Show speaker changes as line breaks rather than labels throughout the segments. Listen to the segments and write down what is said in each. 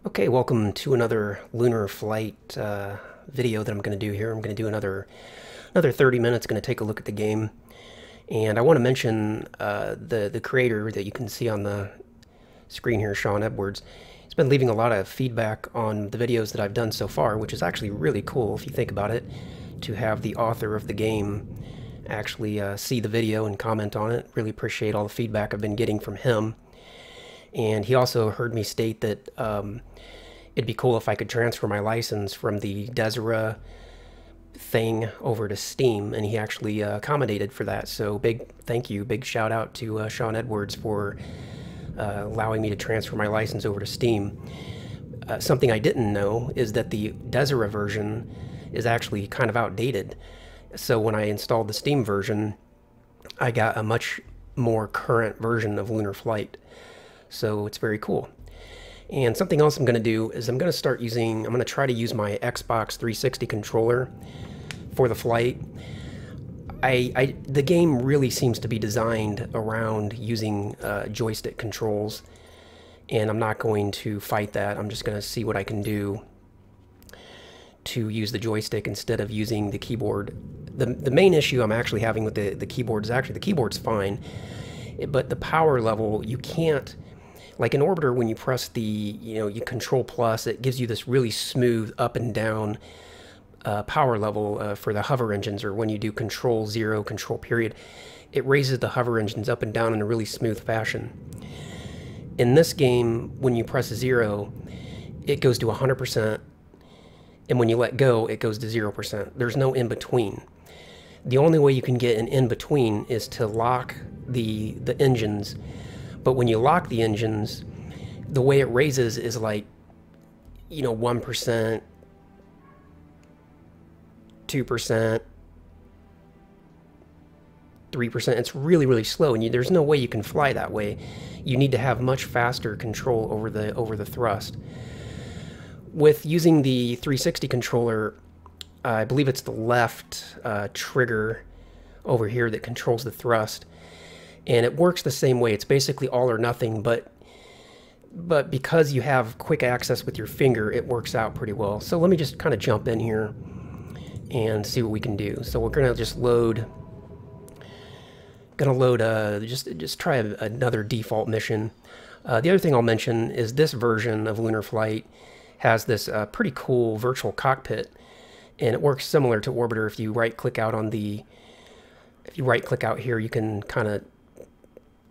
Okay, welcome to another lunar flight video that I'm going to do here. I'm going to do another 30 minutes, going to take a look at the game. And I want to mention the creator that you can see on the screen here, Sean Edwards. He's been leaving a lot of feedback on the videos that I've done so far, which is actually really cool if you think about it, to have the author of the game actually see the video and comment on it. Really appreciate all the feedback I've been getting from him. And he also heard me state that it'd be cool if I could transfer my license from the Desera thing over to Steam, and he actually accommodated for that. So big thank you, big shout out to Sean Edwards for allowing me to transfer my license over to Steam. Something I didn't know is that the Desera version is actually kind of outdated. So when I installed the Steam version, I got a much more current version of Lunar Flight. So it's very cool. And something else I'm going to do is I'm going to try to use my Xbox 360 controller for the flight. The game really seems to be designed around using joystick controls, and I'm not going to fight that. I'm just going to see what I can do to use the joystick instead of using the keyboard. The main issue I'm actually having with the keyboard is actually the keyboard's fine, but the power level, you can't, like in Orbiter, when you press you control plus, it gives you this really smooth up and down power level for the hover engines, or when you do control 0, control period, it raises the hover engines up and down in a really smooth fashion. In this game, when you press 0, it goes to 100%, and when you let go, it goes to 0%. There's no in between. The only way you can get an in between is to lock the engines. But when you lock the engines, the way it raises is like, 1%, 2%, 3%. It's really, really slow, and there's no way you can fly that way. You need to have much faster control over the thrust. With using the 360 controller, I believe it's the left trigger over here that controls the thrust. And it works the same way. It's basically all or nothing, but because you have quick access with your finger, it works out pretty well. So let me just kind of jump in here and see what we can do. So we're gonna just just try another default mission. The other thing I'll mention is this version of Lunar Flight has this pretty cool virtual cockpit, and it works similar to Orbiter. If you right click out here, you can kind of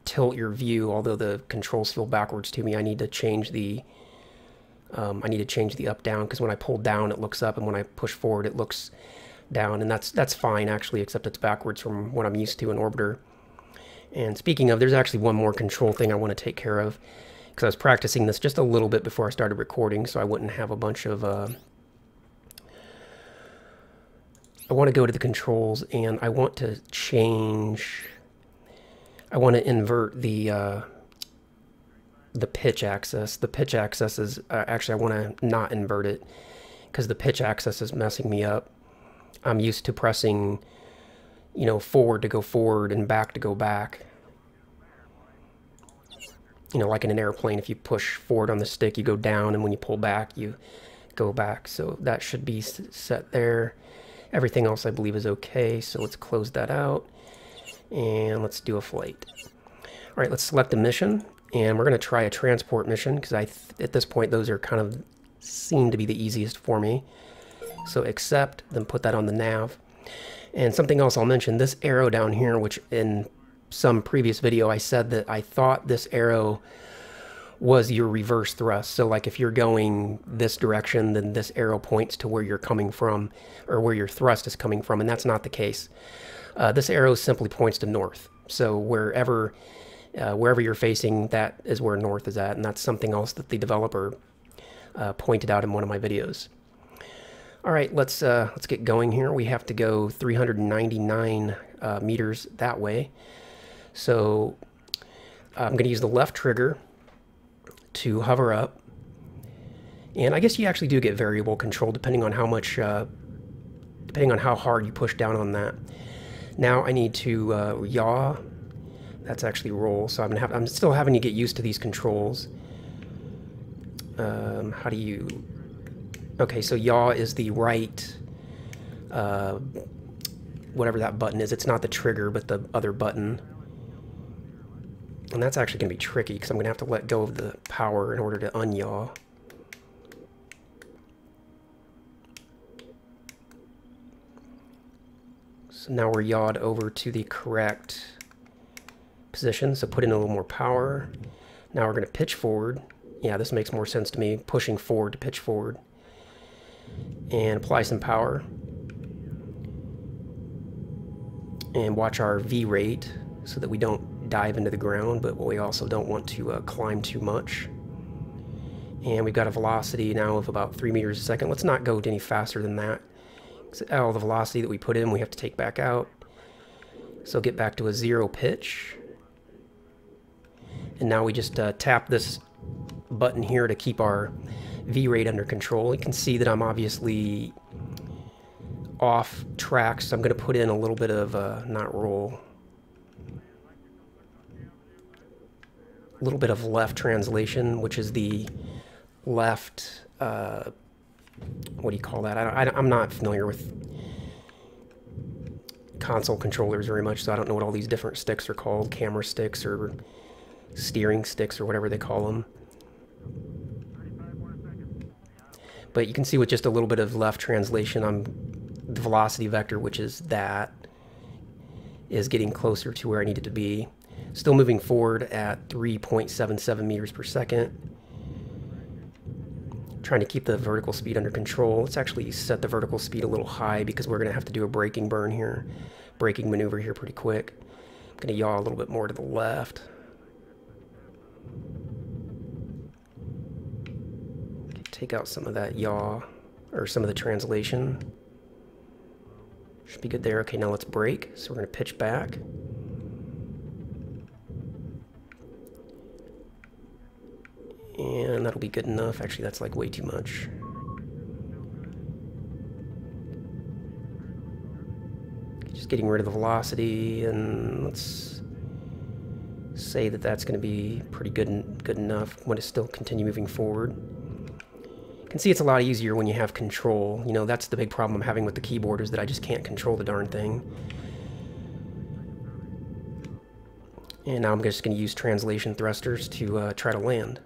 tilt your view, although the controls feel backwards to me. I need to change the up down, because when I pull down it looks up, and when I push forward it looks down, and that's fine actually, except it's backwards from what I'm used to in Orbiter. And speaking of, there's actually one more control thing I want to take care of, because I was practicing this just a little bit before I started recording, so I wouldn't have a bunch of I want to go to the controls, and I want to invert the pitch axis. The pitch axis is actually, I want to not invert it, because the pitch axis is messing me up. I'm used to pressing, forward to go forward and back to go back. Like in an airplane, if you push forward on the stick, you go down, and when you pull back, you go back. So that should be set there. Everything else I believe is okay, so let's close that out. And let's do a flight. All right, let's select a mission, and we're going to try a transport mission, because at this point those are kind of seem to be the easiest for me. So accept, then put that on the nav. And something else I'll mention, this arrow down here, which in some previous video I said that I thought this arrow was your reverse thrust. So like if you're going this direction, then this arrow points to where you're coming from, or where your thrust is coming from, and that's not the case. This arrow simply points to north. So wherever you're facing, that is where north is at, and that's something else that the developer pointed out in one of my videos. All right, let's get going here. We have to go 399 meters that way. So I'm going to use the left trigger to hover up, and I guess you actually do get variable control depending on how hard you push down on that. Now I need to yaw. That's actually roll, so I'm still having to get used to these controls. How do you... Okay, so yaw is the right, whatever that button is. It's not the trigger, but the other button. And that's actually going to be tricky because I'm going to have to let go of the power in order to unyaw. So now we're yawed over to the correct position. So put in a little more power. Now we're going to pitch forward. Yeah, this makes more sense to me. Pushing forward to pitch forward. And apply some power. And watch our V rate so that we don't dive into the ground, but we also don't want to climb too much. And we've got a velocity now of about 3 meters a second. Let's not go any faster than that. All the velocity that we put in, we have to take back out. So get back to a 0 pitch. And now we just tap this button here to keep our V rate under control. You can see that I'm obviously off track, so I'm going to put in a little bit of, not roll, a little bit of left translation, which is the left, what do you call that? I'm not familiar with console controllers very much, so I don't know what all these different sticks are called, camera sticks or steering sticks or whatever they call them. But you can see with just a little bit of left translation, the velocity vector, which is that, is getting closer to where I need it to be. Still moving forward at 3.77 meters per second. Trying to keep the vertical speed under control. Let's actually set the vertical speed a little high because we're going to have to do a braking burn here. Braking maneuver here pretty quick. I'm going to yaw a little bit more to the left. Take out some of that yaw, or some of the translation. Should be good there. Okay, now let's brake. So we're going to pitch back. And that'll be good enough. Actually, that's like way too much. Just getting rid of the velocity, and let's say that that's going to be pretty good enough. Want to still continue moving forward. You can see it's a lot easier when you have control. You know, that's the big problem I'm having with the keyboard, is that I just can't control the darn thing. And now I'm just going to use translation thrusters to try to land.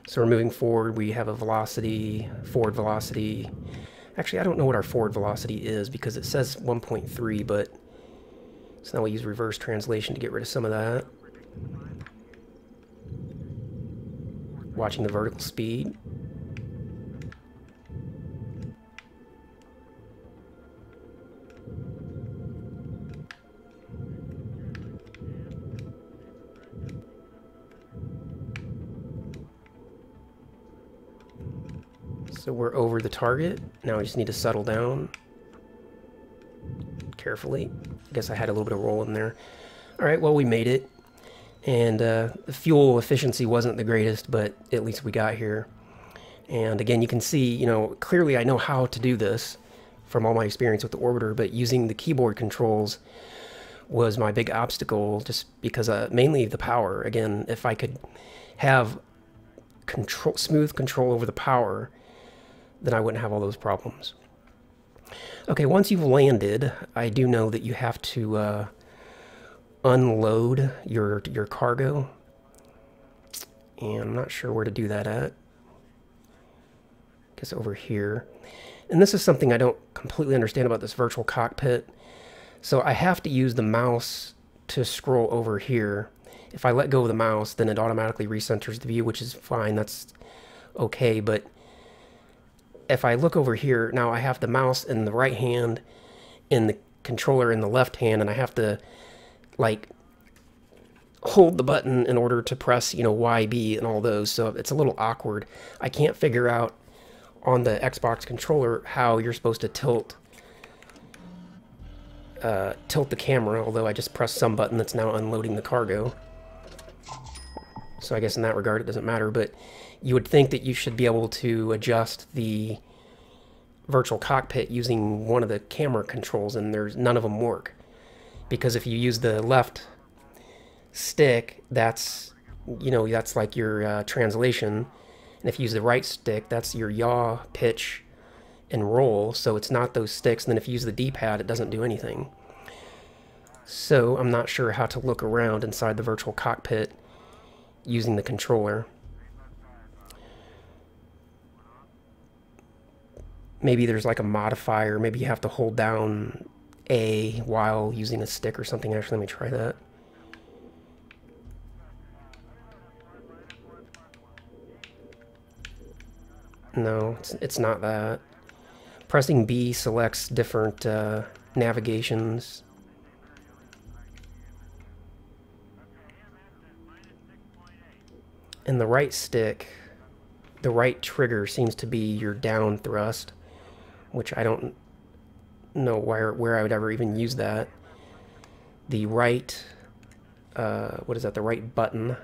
So we're moving forward. We have a velocity, forward velocity. Actually, I don't know what our forward velocity is because it says 1.3, but so now we use reverse translation to get rid of some of that. Watching the vertical speed. So we're over the target. Now we just need to settle down carefully. I guess I had a little bit of roll in there. All right, well, we made it. And the fuel efficiency wasn't the greatest, but at least we got here. And again, you can see, you know, clearly I know how to do this from all my experience with the Orbiter, but using the keyboard controls was my big obstacle, just because mainly the power. Again, if I could have smooth control over the power, then I wouldn't have all those problems. Okay, once you've landed, I do know that you have to unload your cargo. And I'm not sure where to do that at. I guess over here. And this is something I don't completely understand about this virtual cockpit. So I have to use the mouse to scroll over here. If I let go of the mouse, then it automatically recenters the view, which is fine. That's okay, but if I look over here, now I have the mouse in the right hand and the controller in the left hand, and I have to, like, hold the button in order to press, you know, YB and all those, so it's a little awkward. I can't figure out on the Xbox controller how you're supposed to tilt the camera, although I just pressed some button that's now unloading the cargo. So I guess in that regard it doesn't matter, but you would think that you should be able to adjust the virtual cockpit using one of the camera controls, and none of them work. Because if you use the left stick, that's like your translation, and if you use the right stick, that's your yaw, pitch, and roll. So it's not those sticks. And then if you use the D-pad, it doesn't do anything. So I'm not sure how to look around inside the virtual cockpit using the controller. Maybe there's like a modifier. Maybe you have to hold down A while using a stick or something. Actually, let me try that. No, it's not that. Pressing B selects different navigations. And the right stick, the right trigger seems to be your down thrust, which I don't know where I would ever even use that. The right, what is that? The right button.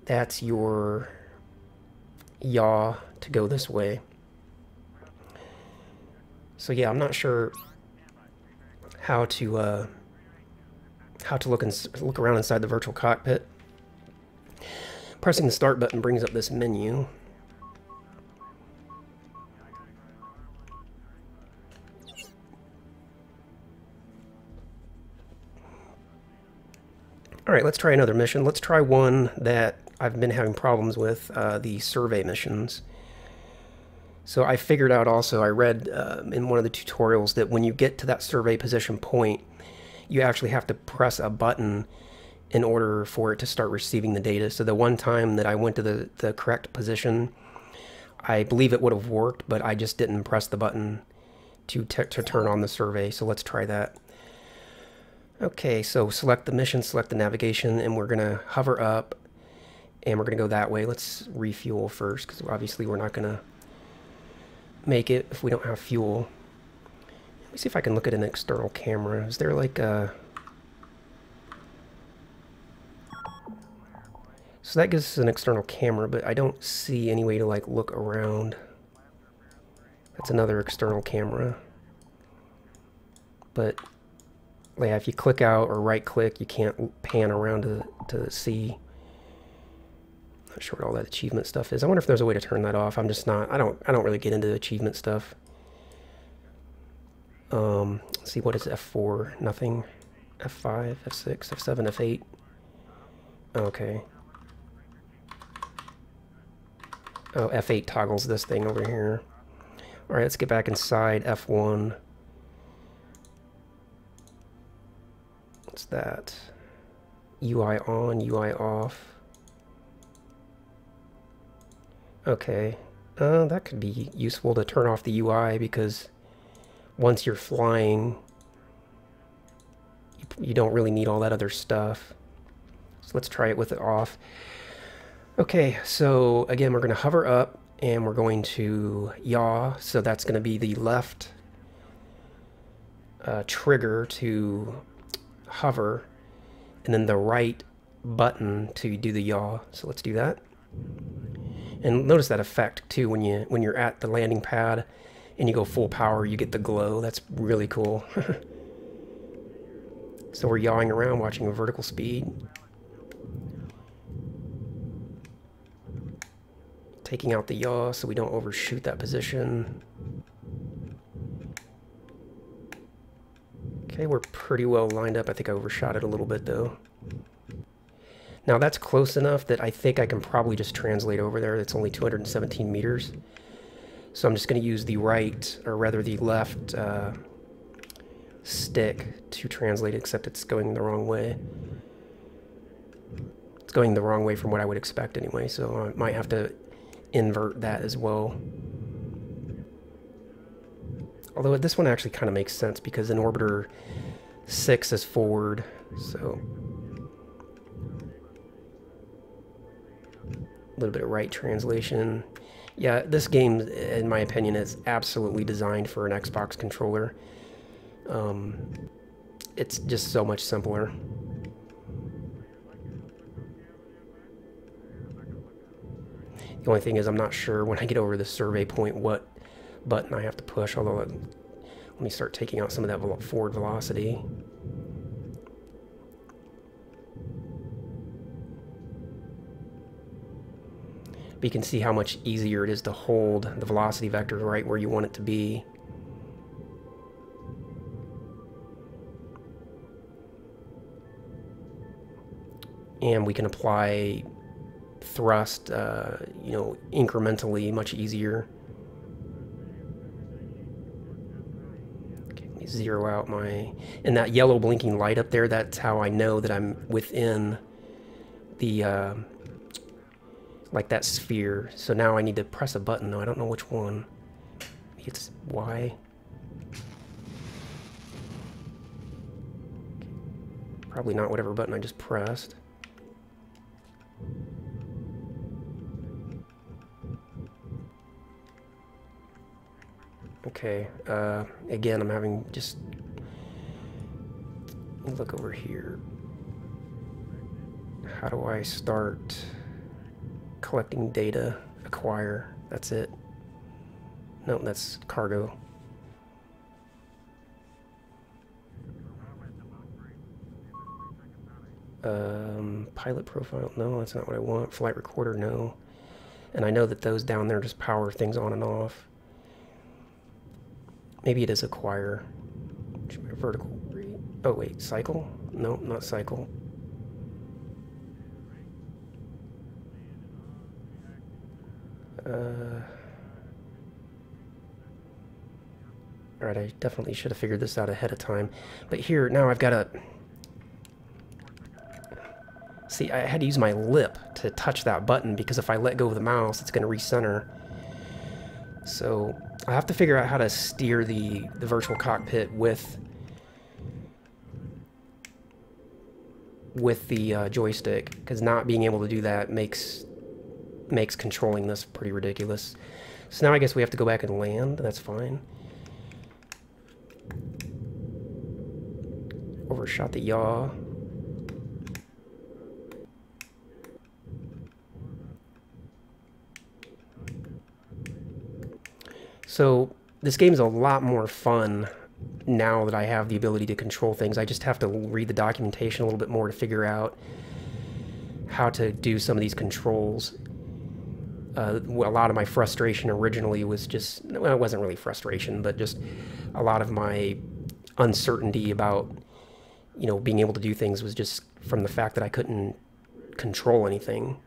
That's your yaw to go this way. So yeah, I'm not sure how to look around inside the virtual cockpit. Pressing the start button brings up this menu. Alright, let's try another mission. Let's try one that I've been having problems with, the survey missions. So I figured out also, I read in one of the tutorials that when you get to that survey position point, you actually have to press a button in order for it to start receiving the data. So the one time that I went to the correct position, I believe it would have worked, but I just didn't press the button to turn on the survey. So let's try that. Okay, so select the mission, select the navigation, and we're going to hover up, and we're going to go that way. Let's refuel first, because obviously we're not going to make it if we don't have fuel. Let me see if I can look at an external camera. Is there like a... So that gives us an external camera, but I don't see any way to like look around. That's another external camera. But yeah, if you click out or right click, you can't pan around to see. Not sure what all that achievement stuff is. I wonder if there's a way to turn that off. I'm just not, I don't really get into achievement stuff. Let's see, what is F4? Nothing. F5, F6, F7, F8. Okay. Oh, F8 toggles this thing over here. Alright, let's get back inside F1. What's that? UI on, UI off. Okay. That could be useful to turn off the UI, because once you're flying, you don't really need all that other stuff. So let's try it with it off. Okay, so again, we're going to hover up and we're going to yaw. So that's going to be the left trigger to hover, and then the right button to do the yaw. So let's do that. And notice that effect too when you're at the landing pad and you go full power, you get the glow. That's really cool. So we're yawing around, watching a vertical speed. Taking out the yaw so we don't overshoot that position. Okay, we're pretty well lined up. I think I overshot it a little bit though. Now that's close enough that I think I can probably just translate over there. It's only 217 meters. So I'm just going to use the right, or rather the left stick to translate it, except it's going the wrong way. It's going the wrong way from what I would expect anyway, so I might have to invert that as well. Although this one actually kind of makes sense, because in Orbiter 6 is forward, so a little bit of right translation. Yeah, this game, in my opinion, is absolutely designed for an Xbox controller. It's just so much simpler. The only thing is I'm not sure when I get over the survey point what button I have to push, although let me start taking out some of that forward velocity. But you can see how much easier it is to hold the velocity vector right where you want it to be. And we can apply thrust, you know, incrementally, much easier. Okay, let me zero out my... And that yellow blinking light up there, that's how I know that I'm within the... like that sphere. So now I need to press a button, though. I don't know which one. It's Y. Probably not whatever button I just pressed. Okay, again, I'm having just... Look over here. How do I start collecting data? Acquire. That's it. No, that's cargo. Pilot profile. No, that's not what I want. Flight recorder. No. And I know that those down there just power things on and off. Maybe it is acquire. Vertical rate. Oh wait, cycle? No, not cycle. Alright, I definitely should have figured this out ahead of time. But here, now I've got to... See, I had to use my lip to touch that button because if I let go of the mouse, it's going to recenter. So I have to figure out how to steer the virtual cockpit with the joystick, because not being able to do that makes controlling this pretty ridiculous. So now I guess we have to go back and land. That's fine. Overshot the yaw. So this game is a lot more fun now that I have the ability to control things. I just have to read the documentation a little bit more to figure out how to do some of these controls. A lot of my frustration originally was just, well, it wasn't really frustration, but just a lot of my uncertainty about, you know, being able to do things was just from the fact that I couldn't control anything.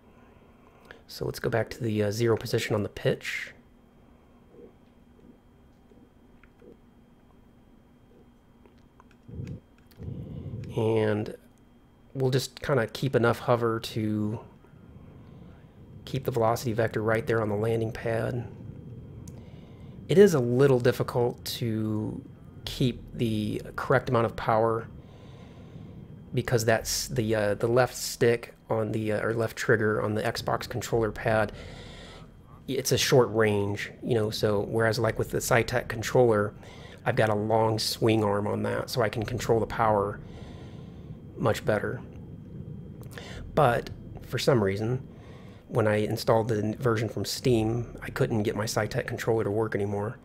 So let's go back to the 0 position on the pitch. And we'll just kind of keep enough hover to keep the velocity vector right there on the landing pad. It is a little difficult to keep the correct amount of power because that's the left stick on the or left trigger on the Xbox controller pad. It's a short range, you know, so whereas like with the SciTech controller, I've got a long swing arm on that, so I can control the power much better. But for some reason, when I installed the version from Steam, I couldn't get my SciTech controller to work anymore.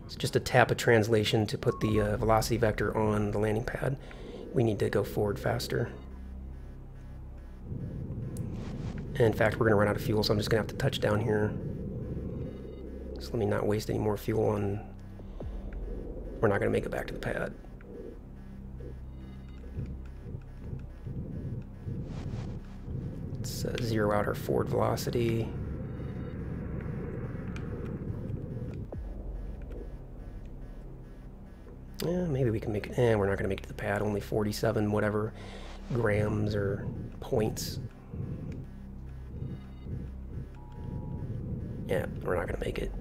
It's just a tap of translation to put the velocity vector on the landing pad. We need to go forward faster. And in fact, we're going to run out of fuel, so I'm just going to have to touch down here. So let me not waste any more fuel on... We're not going to make it back to the pad. Let's zero out our forward velocity. Yeah, maybe we can make it... we're not going to make it to the pad. Only 47 whatever grams or points. Yeah, we're not going to make it.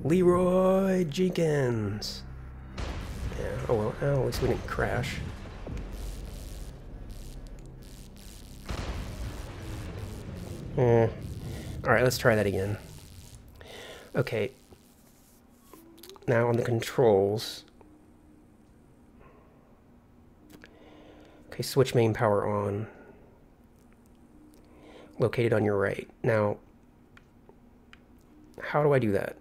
Leroy Jenkins. Yeah, oh well, at least we didn't crash. Alright, let's try that again. Okay. Now on the controls. Okay, switch main power on. Located on your right. Now, how do I do that?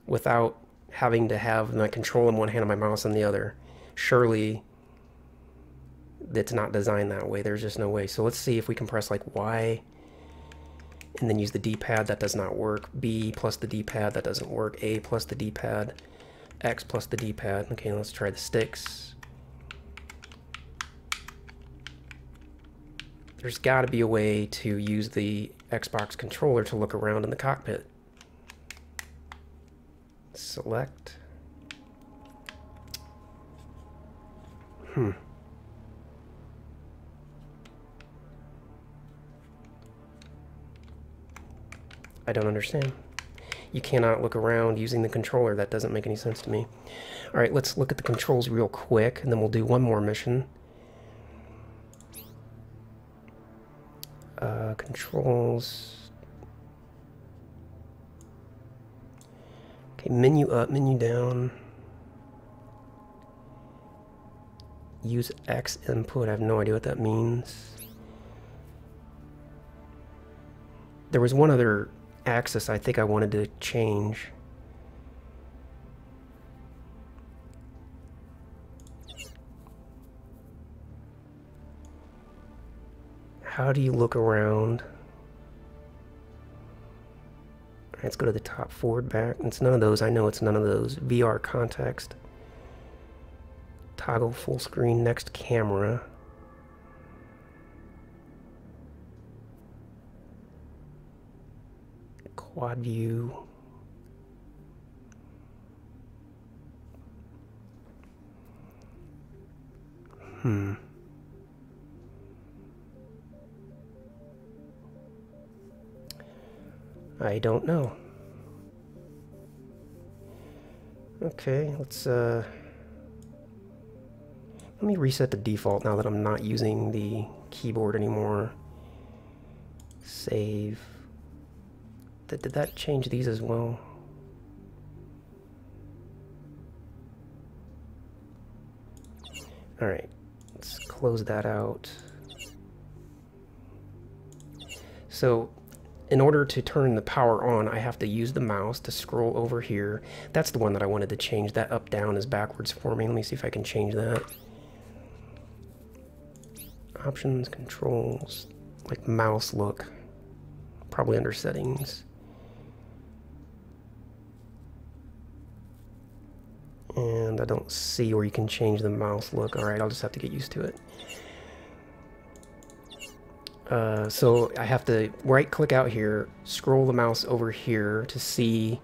Without having to have my control in one hand and my mouse in the other. Surely it's not designed that way. There's just no way. So let's see if we can press like Y and then use the D-pad. That does not work. B plus the D-pad. That doesn't work. A plus the D-pad. X plus the D-pad. Okay, let's try the sticks. There's got to be a way to use the Xbox controller to look around in the cockpit. Select. I don't understand. You cannot look around using the controller. That doesn't make any sense to me. All right, let's look at the controls real quick, and then we'll do one more mission. Controls. Okay, menu up, menu down. Use X input. I have no idea what that means. There was one other axis I think I wanted to change. How do you look around? Alright, let's go to the top, forward, back. It's none of those. I know it's none of those. VR context. Toggle full screen, next camera. Quad view. I don't know. Okay, let's let me reset the default now that I'm not using the keyboard anymore. Save. Did that change these as well? Alright, let's close that out. So, in order to turn the power on, I have to use the mouse to scroll over here. That's the one that I wanted to change. That up-down is backwards for me. Let me see if I can change that. Options, controls, like mouse look. Probably under settings. And I don't see where you can change the mouse look. Alright, I'll just have to get used to it. So I have to right click out here, scroll the mouse over here to see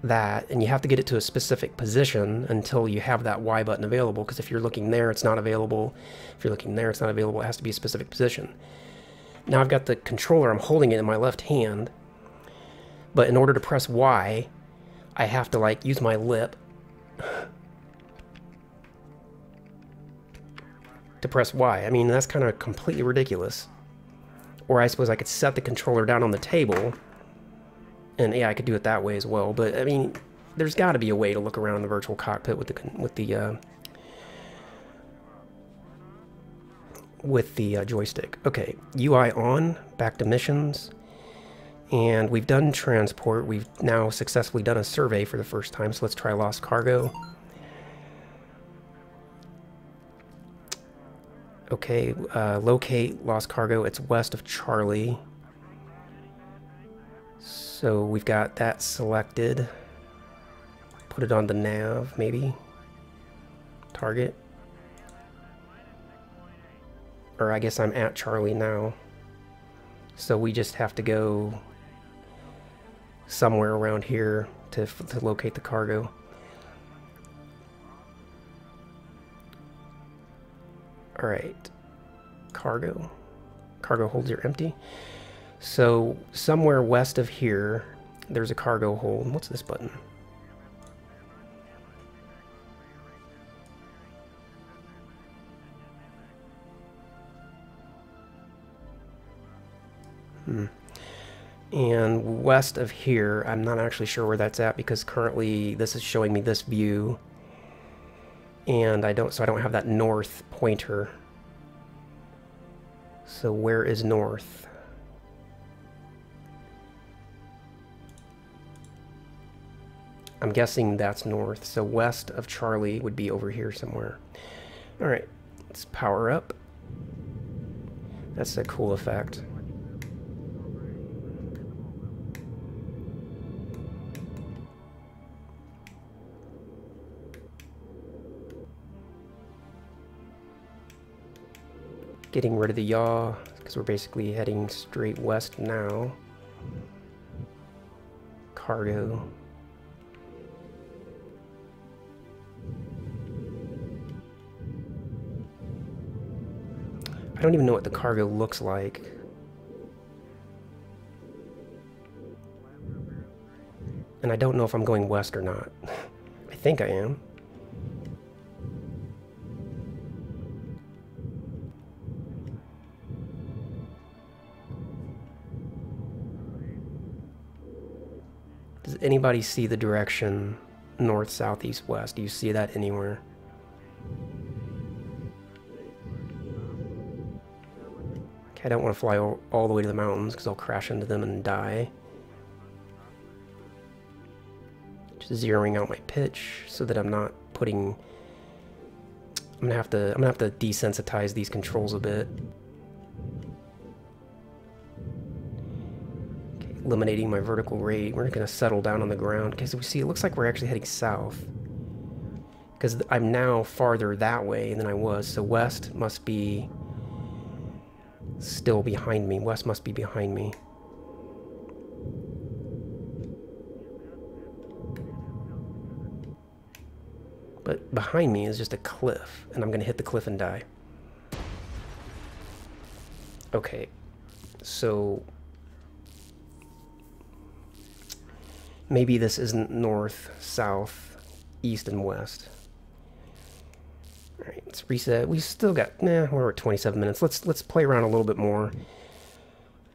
that, and you have to get it to a specific position until you have that Y button available, because if you're looking there, it's not available. If you're looking there, it's not available. It has to be a specific position. Now I've got the controller, I'm holding it in my left hand, but in order to press Y, I have to like use my lip to press Y. I mean, that's kind of completely ridiculous. Or I suppose I could set the controller down on the table, and yeah, I could do it that way as well. But I mean, there's got to be a way to look around the virtual cockpit with the joystick. Okay, UI on, back to missions. And we've done transport. We've now successfully done a survey for the first time, so let's try lost cargo. Okay, locate lost cargo. It's west of Charlie. So we've got that selected. Put it on the nav, maybe. Target. Or I guess I'm at Charlie now. So we just have to go somewhere around here to locate the cargo. Alright. Cargo. Cargo holds are empty. So somewhere west of here, there's a cargo hold. What's this button? And west of here, I'm not actually sure where that's at because currently this is showing me this view. And I don't have that north pointer. So where is north? I'm guessing that's north. So west of Charlie would be over here somewhere. All right, let's power up. That's a cool effect. Getting rid of the yaw, because we're basically heading straight west now. Cargo. I don't even know what the cargo looks like. And I don't know if I'm going west or not. I think I am. Does anybody see the direction north, south, east, west? Do you see that anywhere? Okay, I don't want to fly all the way to the mountains because I'll crash into them and die. Just zeroing out my pitch so that I'm not putting... I'm gonna have to desensitize these controls a bit. Eliminating my vertical rate. We're going to settle down on the ground because we see it looks like we're actually heading south, because I'm now farther that way than I was, so west must be still behind me. West must be behind me. But behind me is just a cliff, and I'm going to hit the cliff and die. Okay, so maybe this isn't north, south, east, and west. All right, let's reset. We still got, we're at 27 minutes. Let's play around a little bit more.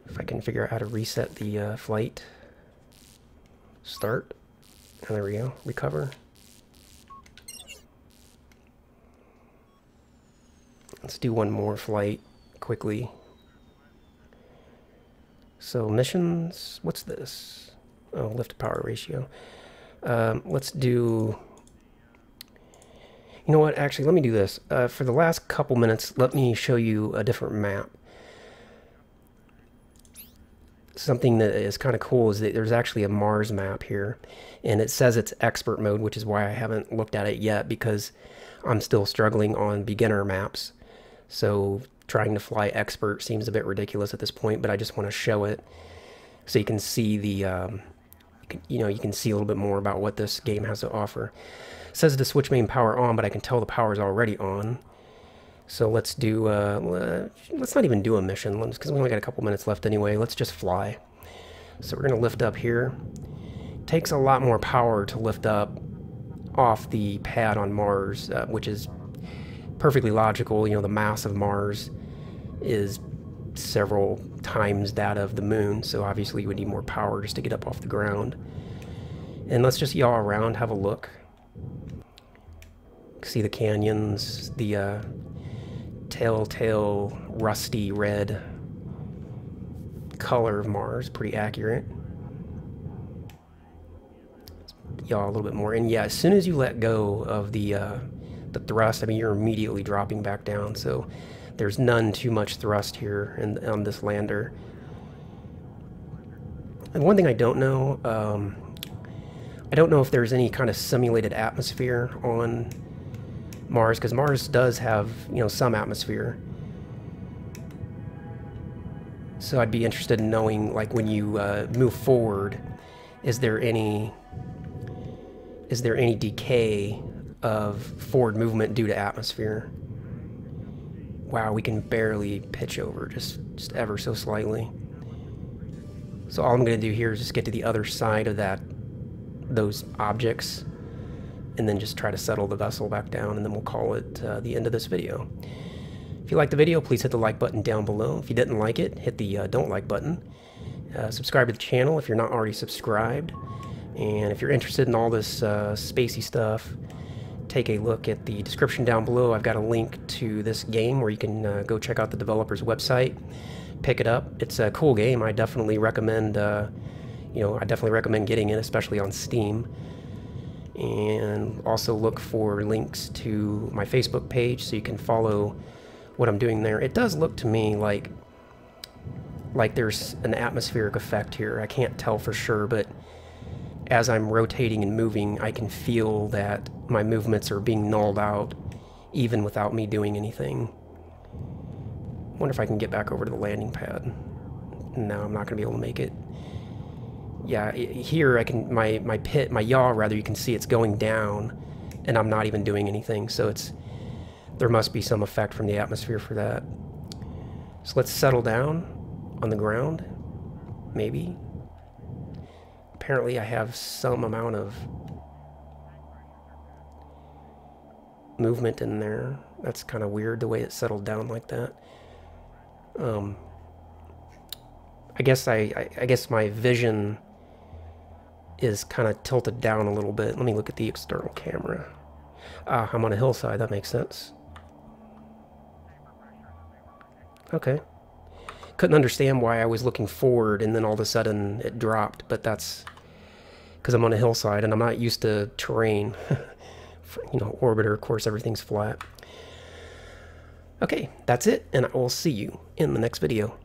If I can figure out how to reset the flight. Start. And there we go. Recover. Let's do one more flight quickly. So missions, what's this? Oh, lift to power ratio. Let's do... You know what? Actually, let me do this. For the last couple minutes, let me show you a different map. Something that is kind of cool is that there's actually a Mars map here. And it says it's expert mode, which is why I haven't looked at it yet, because I'm still struggling on beginner maps. So trying to fly expert seems a bit ridiculous at this point, but I just want to show it so you can see the... you can see a little bit more about what this game has to offer. It says to switch main power on, but I can tell the power is already on. So let's do, let's not even do a mission, because we only got a couple minutes left anyway. Let's just fly. So we're going to lift up here. It takes a lot more power to lift up off the pad on Mars, which is perfectly logical. You know, the mass of Mars is several times that of the moon, so obviously you would need more power just to get up off the ground. And let's just yaw around, have a look. See the canyons, the telltale rusty red color of Mars, pretty accurate. Let's yaw a little bit more, and yeah, as soon as you let go of the thrust, I mean, you're immediately dropping back down, so there's none too much thrust here on this lander. And one thing I don't know if there's any kind of simulated atmosphere on Mars, because Mars does have, some atmosphere. So I'd be interested in knowing, like, when you move forward, is there any decay of forward movement due to atmosphere? Wow, we can barely pitch over, just ever so slightly. So all I'm going to do here is just get to the other side of those objects, and then just try to settle the vessel back down, and then we'll call it the end of this video. If you liked the video, please hit the like button down below. If you didn't like it, hit the don't like button. Subscribe to the channel if you're not already subscribed. And if you're interested in all this spacey stuff, take a look at the description down below. I've got a link to this game where you can go check out the developer's website, pick it up. It's a cool game. I definitely recommend, I definitely recommend getting it, especially on Steam. And also look for links to my Facebook page so you can follow what I'm doing there. It does look to me like there's an atmospheric effect here. I can't tell for sure, but as I'm rotating and moving, I can feel that my movements are being nulled out even without me doing anything. I wonder if I can get back over to the landing pad. No, I'm not going to be able to make it. Yeah, here I can, my yaw rather, you can see it's going down and I'm not even doing anything. So there must be some effect from the atmosphere for that. So let's settle down on the ground, maybe. Apparently I have some amount of movement in there. That's kind of weird the way it settled down like that. I guess my vision is kind of tilted down a little bit. Let me look at the external camera. Ah, I'm on a hillside. That makes sense. Okay. Couldn't understand why I was looking forward and then all of a sudden it dropped, but that's because I'm on a hillside and I'm not used to terrain. Orbiter, of course, everything's flat. Okay, that's it, and I will see you in the next video.